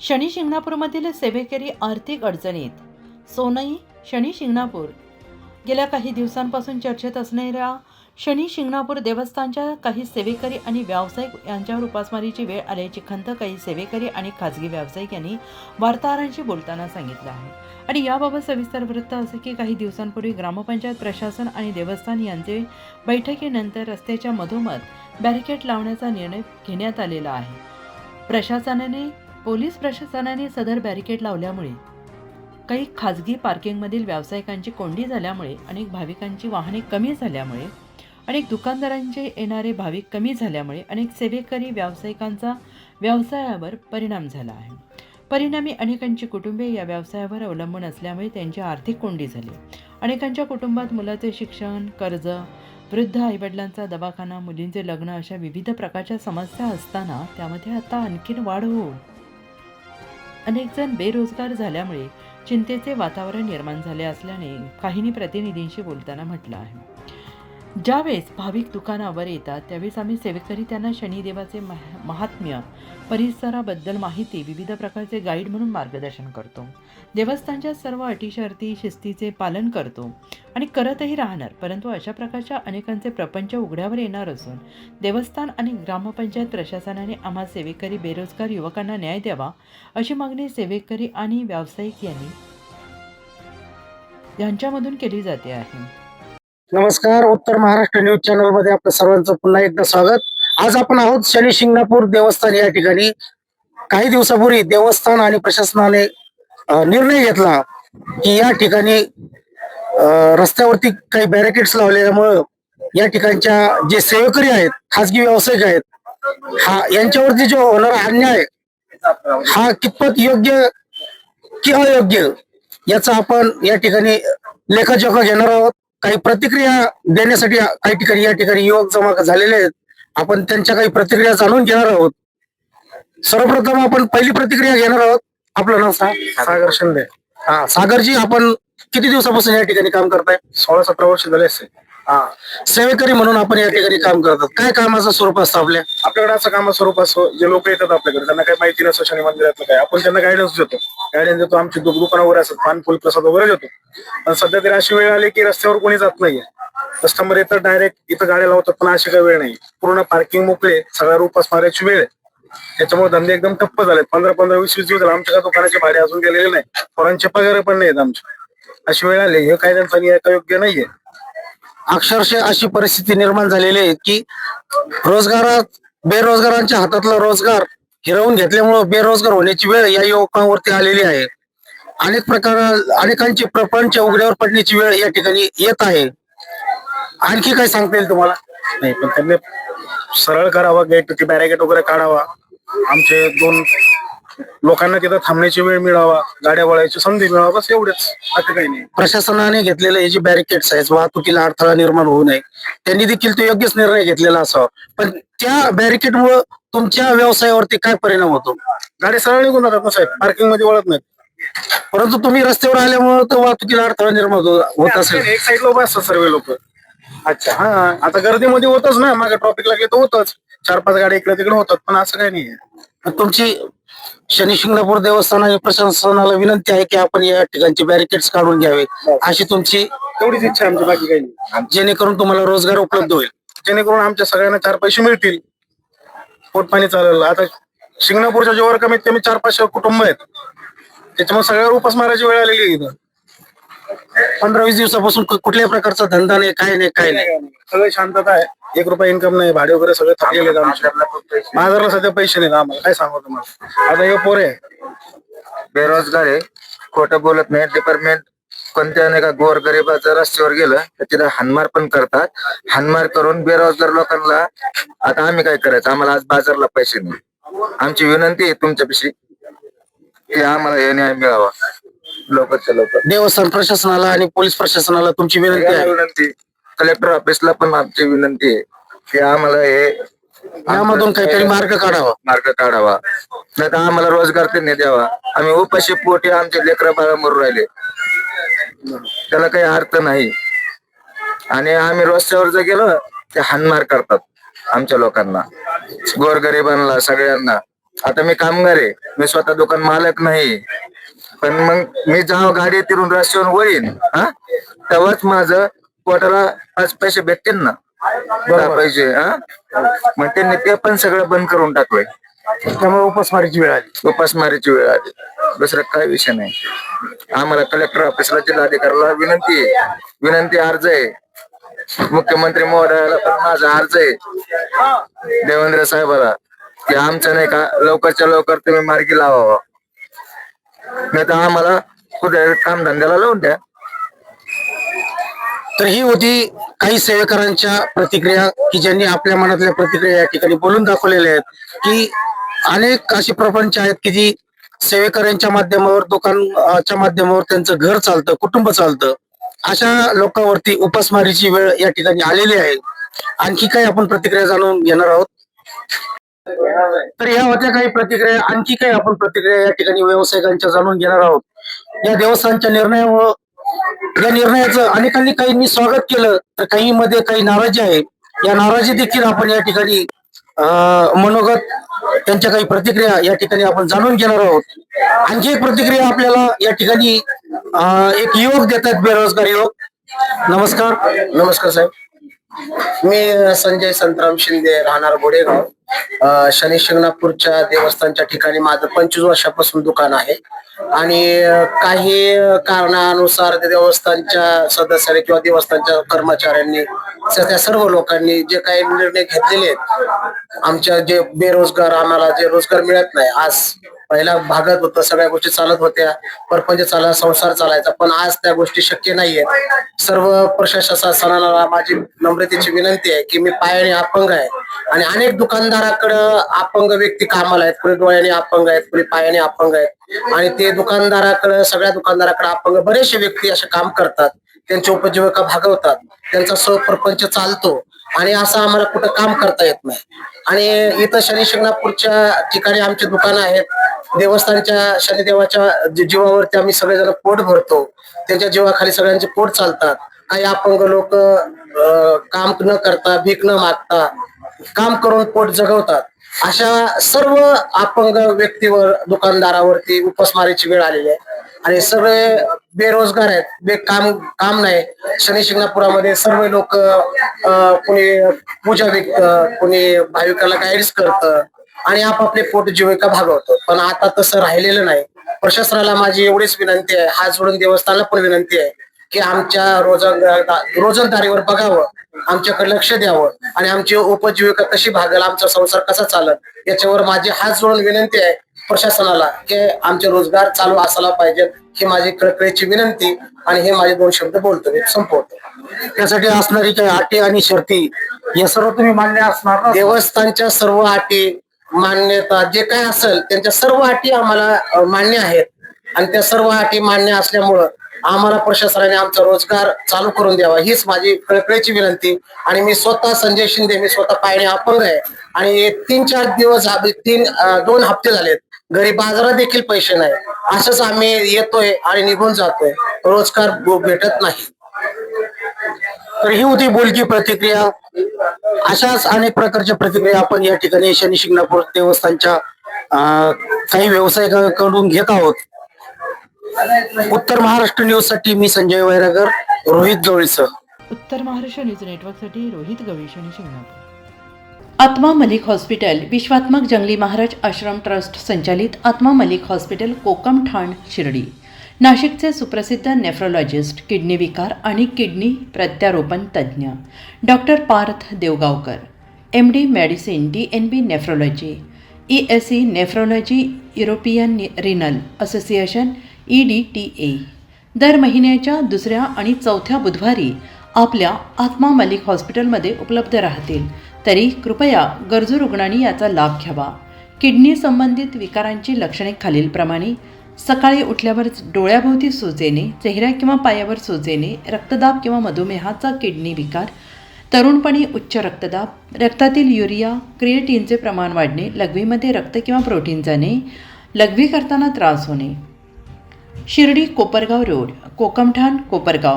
शनी शिंगणापूरमधील सेवेकरी आर्थिक अडचणीत. सोनई शनी शिंगणापूर. गेल्या काही दिवसांपासून चर्चेत असणाऱ्या शनी शिंगणापूर देवस्थानच्या काही सेवेकरी आणि व्यावसायिक यांच्यावर उपासमारीची वेळ आल्याची खंत काही सेवेकरी आणि खाजगी व्यावसायिक यांनी वार्ताहरांशी बोलताना सांगितलं आहे. आणि याबाबत सविस्तर वृत्त असे की काही दिवसांपूर्वी ग्रामपंचायत प्रशासन आणि देवस्थान यांचे बैठकीनंतर रस्त्याच्या मधोमध बॅरिकेड लावण्याचा निर्णय घेण्यात आलेला आहे. पोलीस प्रशासनाने सदर बॅरिकेड लावल्यामुळे काही खाजगी पार्किंगमधील व्यावसायिकांची कोंडी झाल्यामुळे, अनेक भाविकांची वाहने कमी झाल्यामुळे, अनेक दुकानदारांचे येणारे भाविक कमी झाल्यामुळे अनेक सेवेकरी व्यावसायिकांचा व्यवसायावर परिणाम झाला आहे. परिणामी अनेकांची कुटुंबे या व्यवसायावर अवलंबून असल्यामुळे त्यांची आर्थिक कोंडी झाली. अनेकांच्या कुटुंबात मुलाचे शिक्षण, कर्ज, वृद्ध आईवडिलांचा दवाखाना, मुलींचे लग्न अशा विविध प्रकारच्या समस्या असताना त्यामध्ये आता आणखीन वाढ होऊन अनेक जण बेरोजगार झाल्यामुळे चिंतेचे वातावरण निर्माण झाले असल्याने काहींनी प्रतिनिधींशी बोलताना म्हटलं आहे. ज्यावेळेस भाविक दुकानावर येतात त्यावेळेस आम्ही सेवेकरी त्यांना शनिदेवाचे महात्म्य, परिसराबद्दल माहिती, विविध प्रकारचे गाईड म्हणून मार्गदर्शन करतो. देवस्थानच्या सर्व अटी शर्ती शिस्तीचे पालन करतो आणि करतही राहणार. परंतु अशा प्रकारच्या अनेकांचे प्रपंच उघड्यावर येणार असून देवस्थान आणि ग्रामपंचायत प्रशासनाने आम्हा सेवेकरी बेरोजगार युवकांना न्याय द्यावा अशी मागणी सेवेकरी आणि व्यावसायिक यांच्यामधून केली जाते आहे. नमस्कार, उत्तर महाराष्ट्र न्यूज चॅनल मध्ये आपलं सर्वांचं पुन्हा एकदा स्वागत. आज आपण आहोत शनी शिंगणापूर देवस्थान या ठिकाणी. काही दिवसापूर्वी देवस्थान आणि प्रशासनाने निर्णय घेतला की या ठिकाणी रस्त्यावरती काही बॅरिकेड्स लावल्यामुळं या ठिकाणच्या जे सेवेकरी आहेत, खाजगी व्यावसायिक आहेत, यांच्यावरती जो होणारा अन्याय हा कितपत योग्य की अयोग्य याचा आपण या ठिकाणी लेखाजोखा घेणार आहोत. काही प्रतिक्रिया देण्यासाठी काही ठिकाणी या ठिकाणी युवक जमा झालेले आहेत. आपण त्यांच्या काही प्रतिक्रिया जाणून घेणार आहोत. सर्वप्रथम आपण पहिली प्रतिक्रिया घेणार आहोत. आपलं नाव सागर शिंदे. सागरजी, आपण किती दिवसापासून या ठिकाणी काम करताय? 16-17 वर्ष झाले असते. सेवेकरी म्हणून आपण या ठिकाणी काम करतात. काय कामाचं स्वरूप असतं आपल्याकडे असं कामाचं स्वरूप असतो, जे लोक येतात आपल्याकडे त्यांना काही माहिती नसतं शनी मंदिरातलं काय, आपण त्यांना गायडन्स देतो. आमची दुकानं वगैरे असतात, पान फुल प्रसाद वगैरे देतो. पण सध्या तरी अशी वेळ आली की रस्त्यावर कोणी जात नाहीये. कस्टमर येतात डायरेक्ट इथं गाड्या लावतात, पण अशी काही वेळ नाही. पूर्ण पार्किंग मोकळे, सगळ्या उपास मारायची वेळ. त्याच्यामुळे धंदे एकदम ठप्प झाले. 15-15, 20-20 दिवस झाले आमच्या दुकानाचे भाडे अजून गेलेले नाही, पोरांचे पगार पण नाहीत आमचे. अशी वेळ आली, हे काय त्यांचा योग्य नाहीये. अक्षरशः अशी परिस्थिती निर्माण झालेली आहे की बेरोजगारांच्या हातातला रोजगार हिरावून घेतल्यामुळे बेरोजगार होण्याची वेळ या युवकांवरती आलेली आहे. अनेकांचे प्रपंच उघड्यावर पडण्याची वेळ या ठिकाणी येत आहे. आणखी काय सांगता येईल तुम्हाला? नाही, पण त्यांनी सरळ करावा, गेट बॅरिकेड वगैरे काढावा. आमचे 2 लोकांना तिथं थांबण्याची वेळ मिळावा, गाड्या वळायची संधी मिळावा, बस एवढेच, बाकी काही नाही. प्रशासनाने घेतलेले हे जे बॅरिकेड्स आहेत, वाहतुकीला अडथळा निर्माण होऊ नये, त्यांनी देखील तो योग्यच निर्णय घेतलेला असावा. पण त्या बॅरिकेडमुळे तुमच्या व्यवसायावरती काय परिणाम होतो? गाडी सरळ निघून जातात ना साहेब, पार्किंग मध्ये वळत नाहीत. परंतु तुम्ही रस्त्यावर आल्यामुळे तर वाहतुकीला अडथळा निर्माण होत असेल. एक साईड लोक असतात सर्व लोक. अच्छा, आता गर्दीमध्ये होतच ना, मागे ट्रॉफिक लागले तर होतच, 4-5 गाड्या इकडे तिकडे होतात, पण असं काही नाहीये. तुमची शनी शिंगणापूर देवस्थान आणि प्रशासनाला विनंती आहे की आपण या ठिकाणचे बॅरिकेड्स काढून घ्यावे, अशी तुमची तेवढीच इच्छा आमची, बाकी काही नाही. जेणेकरून तुम्हाला रोजगार उपलब्ध होईल, जेणेकरून आमच्या सगळ्यांना 4 पैसे मिळतील, पोट पाणी चालेल. आता शिंगणापूरच्या जेव्हा कमीत कमी 400-500 कुटुंब आहेत, त्याच्यामुळे सगळ्यावर उपास मारायची वेळ आलेली आहे. इथं 15-20 दिवसापासून कुठल्याही प्रकारचा धंदा नाही, काय नाही. सगळं शांतता आहे. 1 रुपया इन्कम नाही, भाडे वगैरे सगळे थकलेले आहेत आमच्या. बाजारला सध्या पैसे नाहीत आम्हाला, काय सांगू तुम्हाला. आता हे पोरे बेरोजगार आहे, खोटं बोलत नाही. डिपार्टमेंट कोणत्या नाही का गोरगरिबाचं रस्त्यावर गेलं तर तिथं हानमार पण करतात. हानमार करून बेरोजगार लोकांना, आता आम्ही काय करायचं? आम्हाला आज बाजारला पैसे नाही. आमची विनंती आहे तुमच्यापाशी की आम्हाला हे न्याय मिळावा लवकरच्या लवकर. देवस्थान प्रशासनाला आणि पोलीस प्रशासनाला तुमची विनंती आहे. विनंती, कलेक्टर ऑफिसला पण आमची विनंती आहे की आम्हाला हे यामधून काहीतरी मार्ग काढावा. नाही तर आम्हाला रोजगार त्यांनी द्यावा. आम्ही उपाशी पोटी आमचे लेकरं बाळा मरून राहिले, त्याला काही अर्थ नाही. आणि आम्ही रस्त्यावर जर गेलो ते हानमार करतात आमच्या लोकांना, गोरगरिबांना, सगळ्यांना. आता मी कामगार आहे, मी स्वतः दुकान मालक नाही, पण मग मी जेव्हा गाडी तिरून रस्त्यावर वळीन तेव्हाच माझं पोटाला 5 पैसे भेटतील ना, 10 पैसे. मग त्यांनी ते पण सगळं बंद करून टाकलंय. त्यामुळे उपासमारीची वेळ आली. उपासमारीची वेळ आली, दुसरा काय विषय नाही. आम्हाला कलेक्टर ऑफिसला, जिल्हाधिकाऱ्याला विनंती अर्ज आहे. मुख्यमंत्री महोदयाला पण माझा अर्ज आहे, देवेंद्र साहेबाला, की आमचं नाही का लवकरच्या लवकर तुम्ही मार्गी लावावा, नाही तर आम्हाला कुठे कामधंद्याला लावून द्या. तर ही होती काही सेवेकरांच्या प्रतिक्रिया, की ज्यांनी आपल्या मनातल्या प्रतिक्रिया या ठिकाणी बोलून दाखवलेल्या आहेत. की अनेक अशी प्रपंच आहेत की जी सेवेकऱ्यांच्या माध्यमावर, दुकानच्या माध्यमावर त्यांचं घर चालतं, कुटुंब चालतं. अशा लोकांवरती उपासमारीची वेळ या ठिकाणी आलेली आहे. आणखी काही आपण प्रतिक्रिया जाणून घेणार आहोत. तर या होत्या काही प्रतिक्रिया. आणखी काही आपण प्रतिक्रिया या ठिकाणी व्यावसायिकांच्या जाणून घेणार आहोत. या देवस्थानच्या निर्णयामुळे, या निर्णयाचं अनेकांनी काहींनी स्वागत केलं, तर काही मध्ये काही नाराजी आहे. या नाराजी देखील आपण या ठिकाणी मनोगत, त्यांच्या काही प्रतिक्रिया या ठिकाणी आपण जाणून घेणार आहोत. आणखी एक प्रतिक्रिया आपल्याला या ठिकाणी एक युवक देत आहेत, बेरोजगार युवक. नमस्कार. नमस्कार साहेब, मी संजय संतराम शिंदे, राहणार गोडेगाव. शनी शिंगणापूरच्या देवस्थानच्या ठिकाणी माझं 25 वर्षापासून दुकान आहे आणि काही कारणानुसार देवस्थानच्या सदस्यांनी किंवा देवस्थानच्या कर्मचाऱ्यांनी, त्या सर्व लोकांनी जे काही निर्णय घेतलेले आहेत, आमच्या जे बेरोजगार, आम्हाला जे रोजगार मिळत नाही, आज पहिला भागत होतं, सगळ्या गोष्टी चालत होत्या, परपंच चालला, संसार चालायचा, पण आज त्या गोष्टी शक्य नाहीयेत. सर्व प्रशासनाला माझी नम्रतेची विनंती आहे की मी पायाने अपंग आहे आणि अनेक दुकानदाराकडं अपंग व्यक्ती कामाला आहेत, कुणी डोळ्याने अपंग आहेत, कुणी पायाने अपंग आहेत आणि ते दुकानदाराकडं, सगळ्या दुकानदाराकडे अपंग बरेचसे व्यक्ती असे काम करतात, त्यांची उपजीविका भागवतात, त्यांचा स्वप्रपंच चालतो आणि असं आम्हाला कुठं काम करता येत नाही. आणि इथं शनी शिंगणापूरच्या ठिकाणी आमचे दुकान आहेत. देवस्थानच्या शनिदेवाच्या जीवावरती आम्ही सगळेजण पोट भरतो, त्यांच्या जीवाखाली सगळ्यांचे पोट चालतात. काही अपंग लोक काम न करता, भीक न मागता काम करून पोट जगवतात. अशा सर्व अपंग व्यक्तीवर, दुकानदारावरती उपासमारीची वेळ आलेली आहे आणि सगळे बेरोजगार आहेत, काम नाही. शनी शिंगणापुरामध्ये सर्व लोक, कोणी पूजा विकतं, कोणी भाविकाला गाईड्स करतं आणि आपापले पोट जीविका भागवतं. पण आता तसं राहिलेलं नाही. प्रशासनाला माझी एवढीच विनंती आहे, हात जोडून देवस्थानाला पण विनंती आहे की आमच्या रोजंदारीवर बघावं, आमच्याकडे लक्ष द्यावं आणि आमची उपजीविका कशी भागेल, आमचा संसार कसा चालत, याच्यावर माझी हात जोडून विनंती आहे प्रशासनाला की आमचे रोजगार चालू असायला पाहिजे. ही माझी कळकळीची विनंती आणि हे माझे 2 शब्द बोलतो, मी संपवतो. त्यासाठी असणारी काही अटी आणि शर्ती या सर्व तुम्ही मान्य असणार ना? देवस्थानच्या सर्व अटी, मान्यता जे काय असेल त्यांच्या सर्व अटी आम्हाला मान्य आहेत आणि त्या सर्व अटी मान्य असल्यामुळं आम्हाला प्रशासनाने आमचा रोजगार चालू करून द्यावा, हीच माझी कळकळीची विनंती. आणि मी स्वतः संजय शिंदे, मी स्वतः पायाने अपंग आहे आणि 3-4 दिवस, 2 हप्ते झालेत, घरी बाजारात देखील पैसे नाही. असंच आम्ही येतोय आणि निघून जातोय, रोजगार भेटत नाही. तर ही होती बोलकी प्रतिक्रिया. अशाच अनेक प्रकारच्या प्रतिक्रिया आपण या ठिकाणी शनी शिंगणापूर देवस्थानच्या काही व्यावसायिकांकडून घेत आहोत. उत्तर महाराष्ट्र न्यूज साठी मी संजय वैरागर, रोहित गवळीसर. उत्तर महाराष्ट्र न्यूज नेटवर्कसाठी रोहित गवळी, शनी शिंगणापूर. आत्मा मलिक हॉस्पिटल, विश्वात्मक जंगली महाराज आश्रम ट्रस्ट संचालित आत्मा मलिक हॉस्पिटल, कोकम ठाण, शिर्डी. नाशिकचे सुप्रसिद्ध नेफ्रोलॉजिस्ट, किडनी विकार आणि किडनी प्रत्यारोपण तज्ज्ञ doctor Parth Devgaonkar, MD medicine, DNB nephrology, ESE nephrology, European renal association EDTA. दर महिन्याच्या 2ऱ्या आणि 4थ्या बुधवारी आपल्या आत्मा मलिक हॉस्पिटलमध्ये उपलब्ध राहतील. तरी कृपया गरजू रुग्णांनी याचा लाभ घ्यावा. किडनी संबंधित विकारांची लक्षणे खालीलप्रमाणे: सकाळी उठल्यावर डोळ्याभोवती सूज येणे, चेहऱ्या किंवा पायावर सूज येणे, रक्तदाब किंवा मधुमेहाचा किडनी विकार, तरुणपणी उच्च रक्तदाब, रक्तातील युरिया क्रिएटिनचे प्रमाण वाढणे, लघवीमध्ये रक्त किंवा प्रोटीन जाणे, लघवी करताना त्रास होणे. शिर्डी कोपरगाव रोड, कोकमठाण, कोपरगाव.